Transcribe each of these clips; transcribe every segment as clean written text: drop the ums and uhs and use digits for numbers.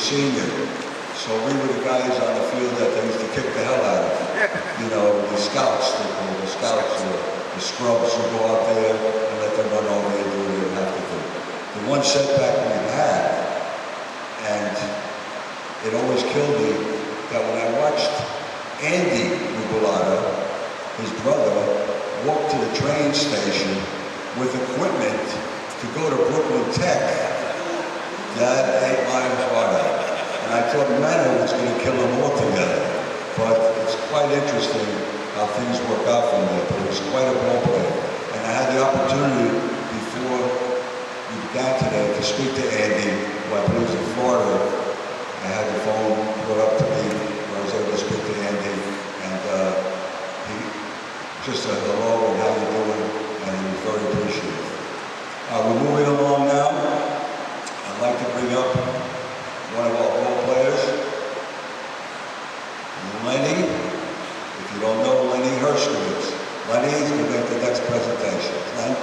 senior. So we were the guys on the field that they used to kick the hell out of. You know, the scouts, the scrubs would go out there and let them run over and do what they would have to do. The one setback we had, and it always killed me, that when I watched Andy Nuvolado, his brother, walk to the train station with equipment to go to Brooklyn Tech, that ate my heart out. And I thought Manor was going to kill them altogether. But it's quite interesting how things work out from there. But it was quite a ball play. And I had the opportunity before we began today to speak to Andy, who I believe is in Florida. I had the phone brought up to me where I was able to speak to Andy. And he just said hello and how you doing, and he was very appreciative. We're moving along now. I'd like to bring up one of our ball players, Lenny. If you don't know Lenny Hershkowitz, Lenny is going to make the next presentation. Len?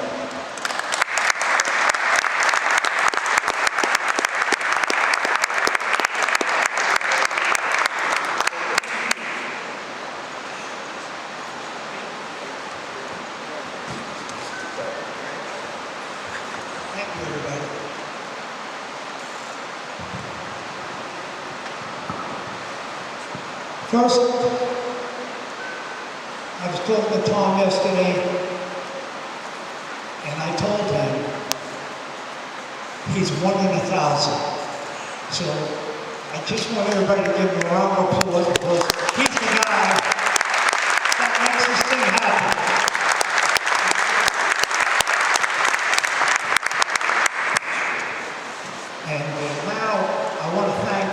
Thank you, everybody. First, I was talking to Tom yesterday, and I told him he's 1 in 1,000. So I just want everybody to give him a round of applause because he's the guy that makes this thing happen. And now I want to thank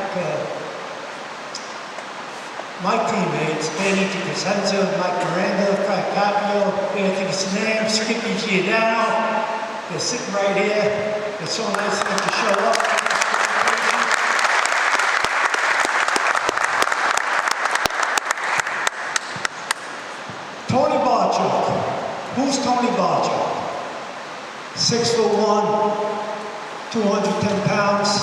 my teammates, Danny DiCrescenzo, Mike Miranda, Frank Capio, Anthony Sinam, Skippy Giordano. They're sitting right here. It's so nice of them to show up. Tony Barchuk. Who's Tony Barchuk? 6'1", 210 pounds.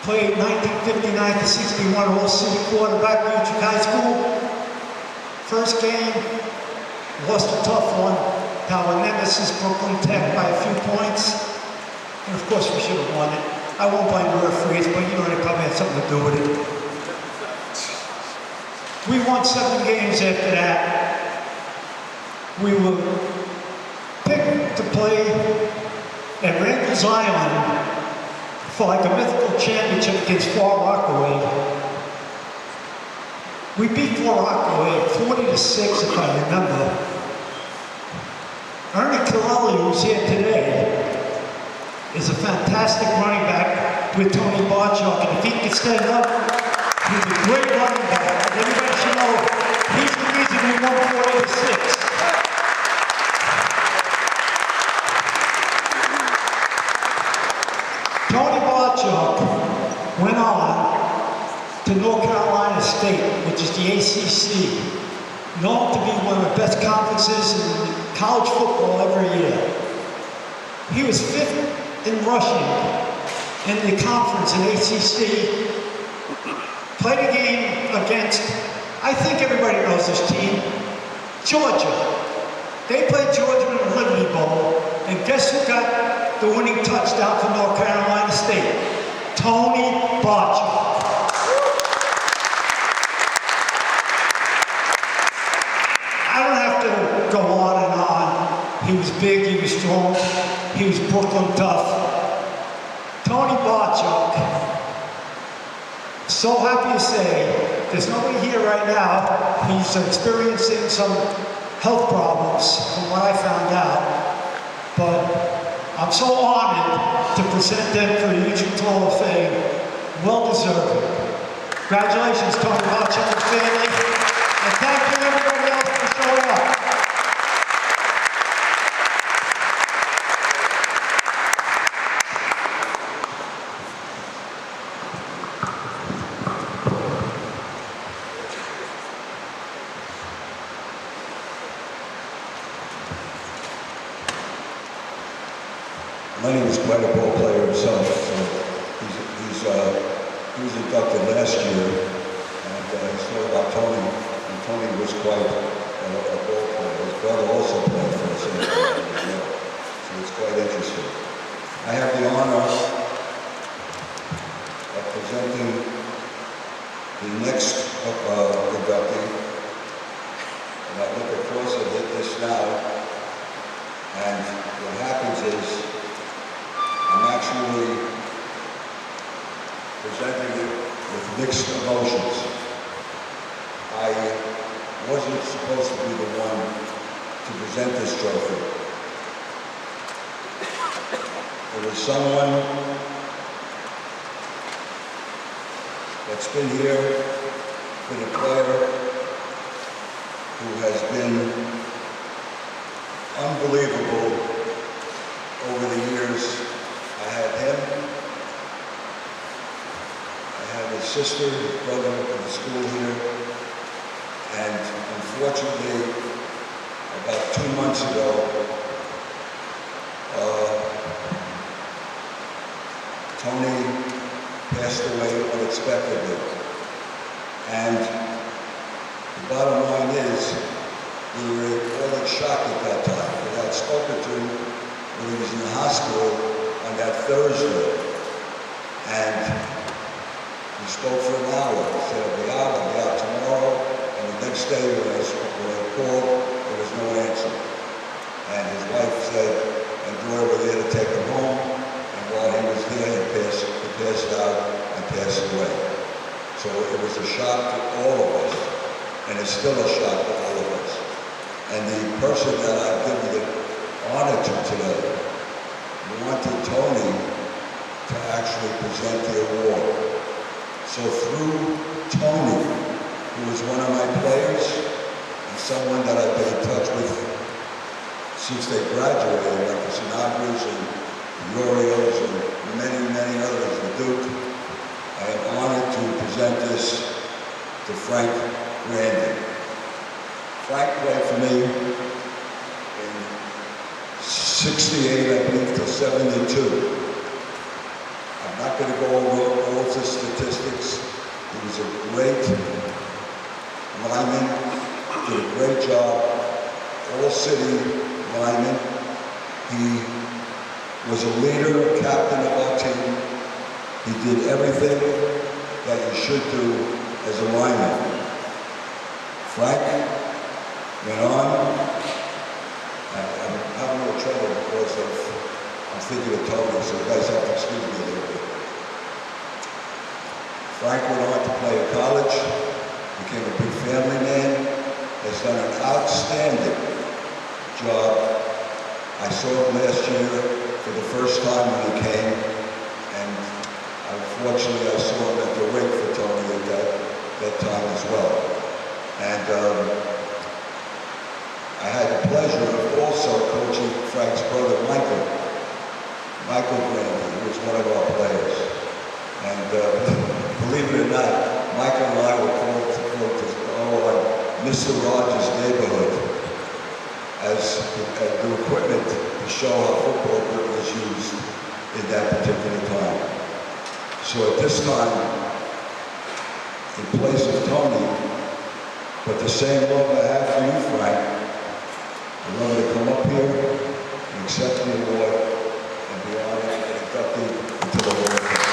Played 1959 to 61 All-City quarterback at Utrecht High School. First game, lost a tough one. Our nemesis, Brooklyn Tech, by a few points. And of course, we should have won it. I won't blame the referees, but you know they probably had something to do with it. We won 7 games after that. We were picked to play at Randall's Island for like a mythical championship against Far Rockaway. We beat Far Rockaway 40-6, if I remember. Ernie Corelli, who's here today, is a fantastic running back with Tony Barchuk, and if he can stand up, he's a great running back. Everybody should know he's the reason we won 40-6. Tony Barchuk went on to North Carolina State, which is the ACC, known to be one of the best conferences in college football every year. He was 5th in rushing in the conference in ACC. Played a game against, I think everybody knows this team, Georgia. They played Georgia in the Liberty Bowl, and guess who got the winning touchdown for North Carolina State? Tony Barchuk. I don't have to go on and on. He was big, he was strong, he was Brooklyn tough. Tony Barchuk, so happy to say, there's nobody here right now. He's experiencing some health problems from what I found out. But I'm so honored to present them for the Utrecht Hall of Fame. Well deserved. Congratulations, Tony Barchuk and family. And thank you everybody else for showing up. Lenny was quite a ball player himself, so inducted last year, and he saw about Tony, and Tony was quite a ball player. His brother also played for us as well, so it's quite interesting. I have the honor of presenting the next inductee, and I look across and hit this now, and what happens is I'm actually presenting it with mixed emotions. I wasn't supposed to be the one to present this trophy. It was someone that's been here, been a player who has been unbelievable over the years. I had him, I had his sister, his brother in the school here, and unfortunately, about 2 months ago, Tony passed away unexpectedly. And the bottom line is, we were all in shock at that time. We had spoken to him when he was in the hospital on that Thursday. And we spoke for an hour. He said, I'll be out tomorrow. And the next day when I called, there was no answer. And his wife said, and Joy were there to take him home. And while he was there, he passed out and passed away. So it was a shock to all of us. And it's still a shock to all of us. And the person that I give the honor to today wanted Tony to actually present the award. So through Tony, who was one of my players and someone that I've been in touch with since they graduated, like the Sinagras and the Orioles and many, many others, the Duke, I am honored to present this to Frank Randy. Frank played for me in 68, I believe, to 72. I'm not going to go over all the statistics. He was a great lineman, did a great job, all-city lineman. He was a leader, a captain of our team. He did everything that you should do as a lineman. Frank went on. I'm having a little trouble because I'm thinking of Tony, so you guys have to excuse me a little bit. Frank went on to play at college, became a big family man, has done an outstanding job. I saw him last year for the first time when he came, and unfortunately I saw him at the rink for Tony at that time as well. And I had the pleasure of also coaching Frank's brother, Michael Brandy, who was one of our players. And believe it or not, Michael and I were called to Mr. Rogers' neighborhood as the equipment to show how football was used in that particular time. So at this time, in place of Tony, but the same love I have for you, Frank, I love you to come up here and accept the award and be honored and inducted into the Hall of Fame.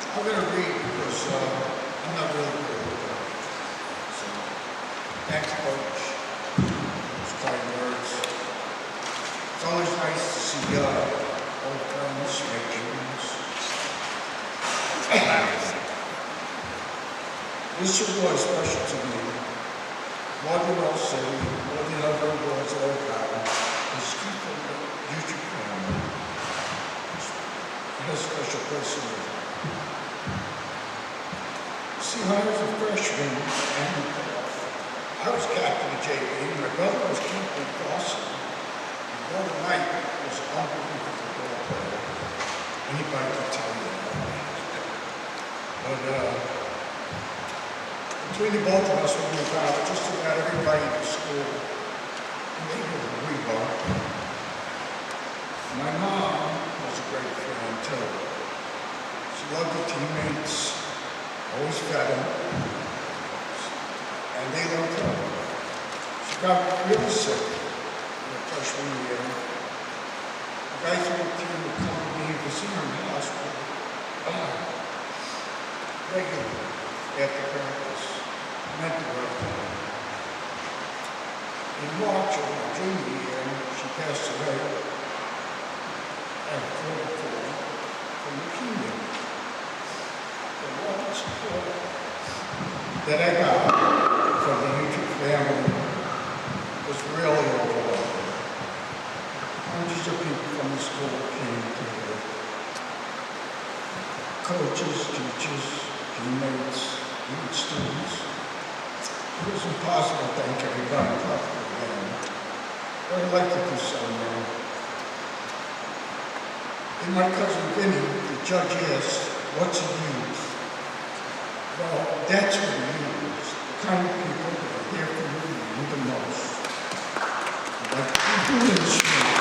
I'm going to read because I'm not really good at it. So, thanks, Coach. Those kind words. It's always nice to see old friends make dreams. This award is special to me. More than I'll say, more than other awards all about, is keeping the Utrecht family. It has a special place in me. See, when I was a freshman, and I was captain of JV, my brother was captain of Dawson, my brother between the both of us, we moved out just about everybody in the school. And they were rebar. My mom was a great fan too. She loved the teammates, always fed them, and they loved her. She got really sick in her freshman year. The guys from the team would come to me to see her in the hospital regularly after practice. Meant the work to her. In March of her junior year, she passed away at 44 from leukemia. The love and support that I got from the Utrecht family was really overwhelming. Hundreds of people from the school came to her. Coaches, teachers, teammates, even students. It was impossible to thank everybody properly again. But I'd like to do so now. And my cousin Vinny, the judge asked, what's a youth? Well, that's what a youth is. The kind of people that are there for you and you the most. Like people in the street.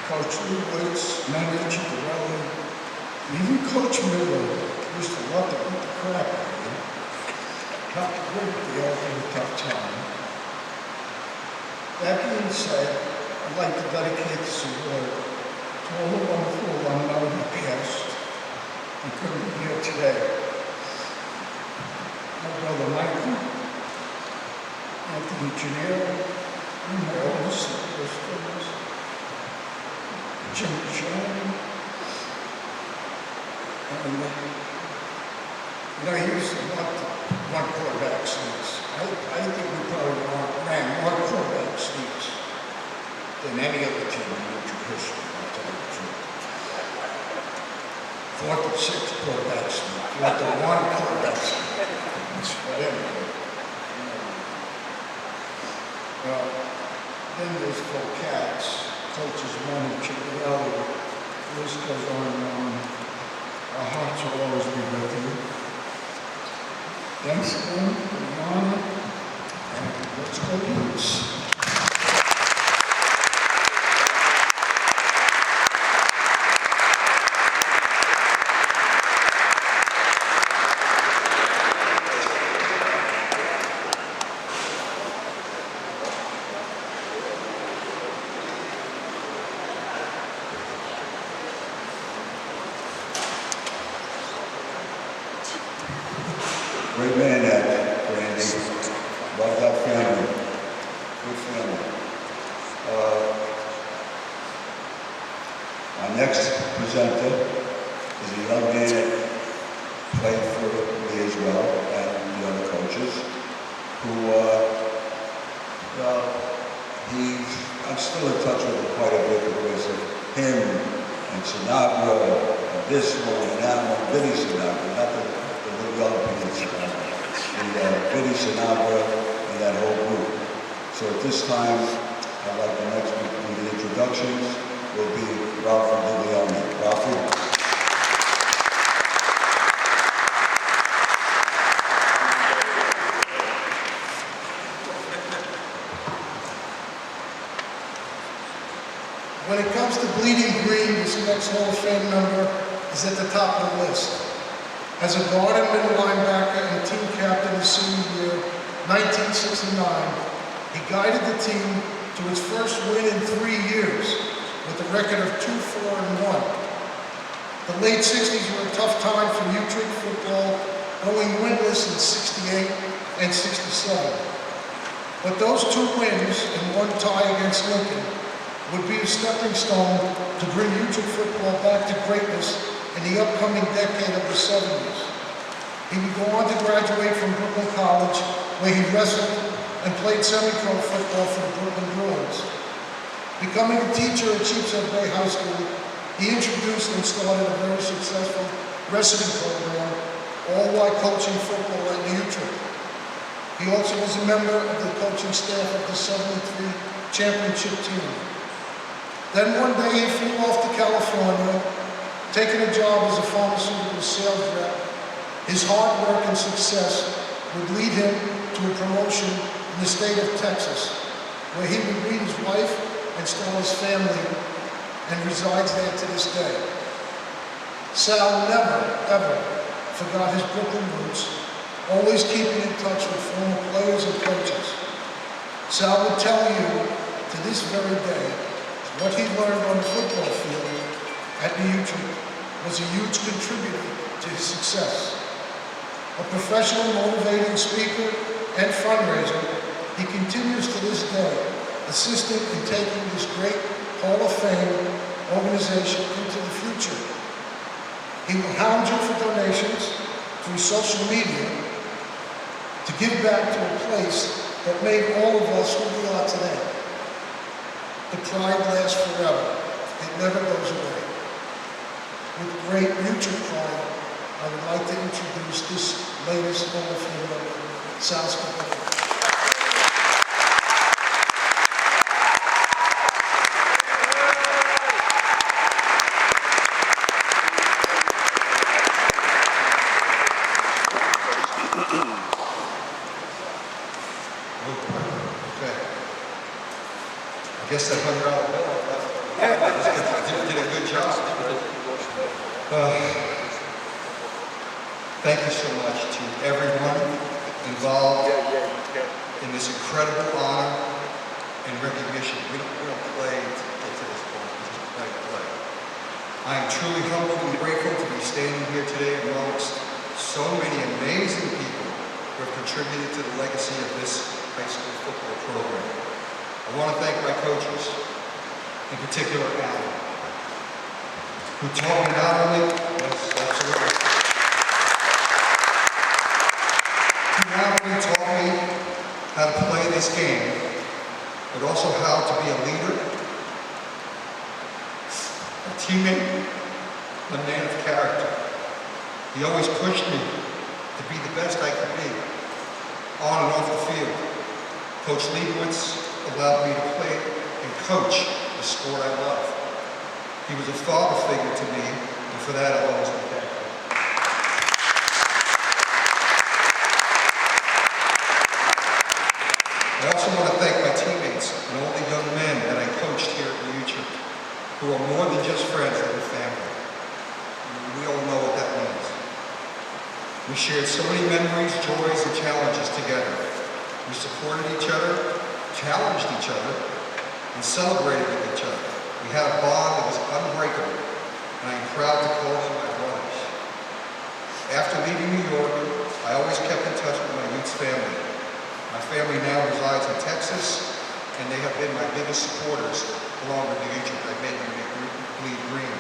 Coach Lewis, Manager Chicarelli, and even Coach Miller used to love to beat the crap out of you. Helped to work the ultimate tough time. That being said, I'd like to dedicate this award to all the wonderful alumni who passed and couldn't be here today. My brother Michael, Anthony Gennaro, and my oldest siblings, Jim Shannon, and he used to want quarterback sneaks. I think we probably ran more quarterback sneaks than any other team in Utrecht history, I'll tell you the truth. 4th and 6th quarterback sneak, 4th and 1 quarterback sneak. But anyway, well, then there's Phil Katz, coaches Ron and Chicarelli. The list goes on and on. Our hearts will always be with you. Thanks again for the honor, and let's go Utes. Great man, Randy. Love that family. Good family. Our next presenter is a young man that played for me as well, and the other coaches, who, I'm still in touch with him quite a bit because of him and Sinatra, and this one and that one, Vinny Sinatra, not the young people, Vinny Sinatra and that whole group. So at this time, I'd like the next one to do the introductions. Will be Ralph Giglione. Ralphie. When it comes to bleeding green, this next Hall of Fame member is at the top of the list. As a guard and middle linebacker and team captain his senior year, 1969, he guided the team to its first win in 3 years with a record of 2-4-1. The late 60s were a tough time for Utrecht football, going winless in 68 and 67. But those 2 wins and 1 tie against Lincoln would be a stepping stone to bring Utrecht football back to greatness in the upcoming decade of the 70s. He would go on to graduate from Brooklyn College, where he wrestled and played semi-pro football for the Brooklyn Bruins. Becoming a teacher at Sheepshead Bay High School, he introduced and started a very successful wrestling program, all while coaching football at Utrecht. He also was a member of the coaching staff of the 73 championship team. Then one day he flew off to California, taking a job as a pharmaceutical sales rep, his hard work and success would lead him to a promotion in the state of Texas, where he would meet his wife and start his family, and resides there to this day. Sal never, ever forgot his Brooklyn roots, always keeping in touch with former players and coaches. Sal would tell you to this very day what he learned on the football field at the Utrecht was a huge contributor to his success. A professional, motivating speaker and fundraiser, he continues to this day assisting in taking this great Hall of Fame organization into the future. He will hound you for donations through social media to give back to a place that made all of us who we are today. The pride lasts forever. It never goes away. With great mutual pride, I would like to introduce this latest Hall of Famer, Sal Scofield. Okay. I guess that $100 bill did a good job. Thank you so much to everyone involved in this incredible honor and recognition. We don't play to get to this point. We just play. I am truly humbled and grateful to be standing here today amongst so many amazing people who have contributed to the legacy of this high school football program. I want to thank my coaches, in particular Alan, who taught me not only, yes, absolutely, who not only taught me how to play this game, but also how to be a leader, a teammate, a man of character. He always pushed me to be the best I could be, on and off the field. Coach Leibowitz allowed me to play and coach the sport I love. He was a father figure to me, and for that I'll always be thankful. I also want to thank my teammates and all the young men that I coached here at the Utrecht, who are more than just friends, they're family. We all know what that means. We shared so many memories, joys, and challenges together. We supported each other, challenged each other, and celebrated with each other. We had a bond that was unbreakable, and I am proud to call them my brothers. After leaving New York, I always kept in touch with my Utes family. My family now resides in Texas, and they have been my biggest supporters along with the Utrecht. I made them bleed green.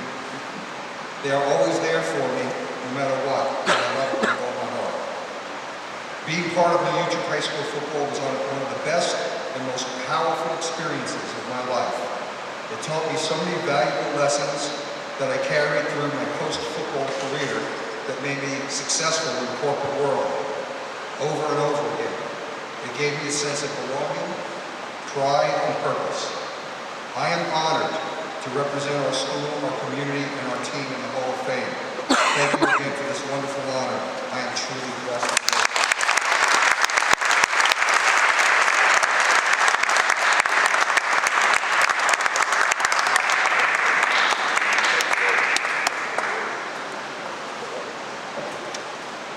They are always there for me, no matter what, and I love them with all my heart. Being part of the Utrecht High School football was one of the best and most powerful experiences of my life. It taught me so many valuable lessons that I carried through my post-football career that made me successful in the corporate world over and over again. It gave me a sense of belonging, pride, and purpose. I am honored to represent our school, our community, and our team in the Hall of Fame. Thank you again for this wonderful honor. I am truly blessed.